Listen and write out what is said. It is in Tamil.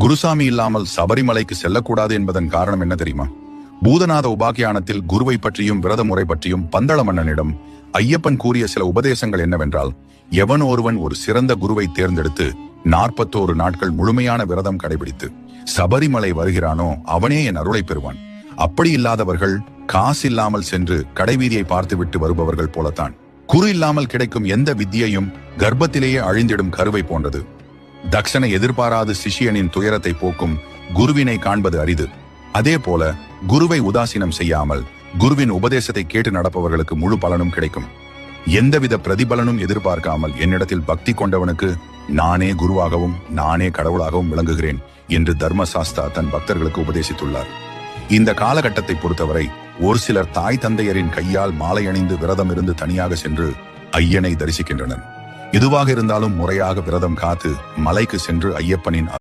குருசாமி இல்லாமல் சபரிமலைக்கு செல்லக்கூடாது என்பதன் காரணம் என்ன தெரியுமா? பூதநாத உபாக்கியானத்தில் குருவை பற்றியும் விரத முறை பற்றியும் பந்தள மன்னனிடம் ஐயப்பன் கூறிய சில உபதேசங்கள் என்னவென்றால், எவன் ஒருவன் ஒரு சிறந்த குருவை தேர்ந்தெடுத்து 41 நாட்கள் முழுமையான விரதம் கடைபிடித்து சபரிமலை வருகிறானோ அவனே என் அருளை பெறுவான். அப்படி இல்லாதவர்கள் காசு இல்லாமல் சென்று கடைவீதியை பார்த்துவிட்டு வருபவர்கள் போலத்தான். குரு இல்லாமல் கிடைக்கும் எந்த வித்தியையும் கர்ப்பத்திலேயே அழிந்திடும் கருவை போன்றது. தக்ஷனை எதிர்பாராது சிஷியனின் துயரத்தை போக்கும் குருவினை காண்பது அரிது. அதே போல குருவை உதாசீனம் செய்யாமல் குருவின் உபதேசத்தை கேட்டு நடப்பவர்களுக்கு முழு பலனும் கிடைக்கும். எந்தவித பிரதிபலனும் எதிர்பார்க்காமல் என்னிடத்தில் பக்தி கொண்டவனுக்கு நானே குருவாகவும் நானே கடவுளாகவும் விளங்குகிறேன் என்று தர்மசாஸ்தா தன் பக்தர்களுக்கு உபதேசித்துள்ளார். இந்த காலகட்டத்தை பொறுத்தவரை ஒரு சிலர் தாய் தந்தையரின் கையால் மாலை அணிந்து விரதம் இருந்து தனியாக சென்று ஐயனை தரிசிக்கின்றனர். எதுவாக இருந்தாலும் முறையாக விரதம் காத்து மலைக்கு சென்று ஐயப்பனின்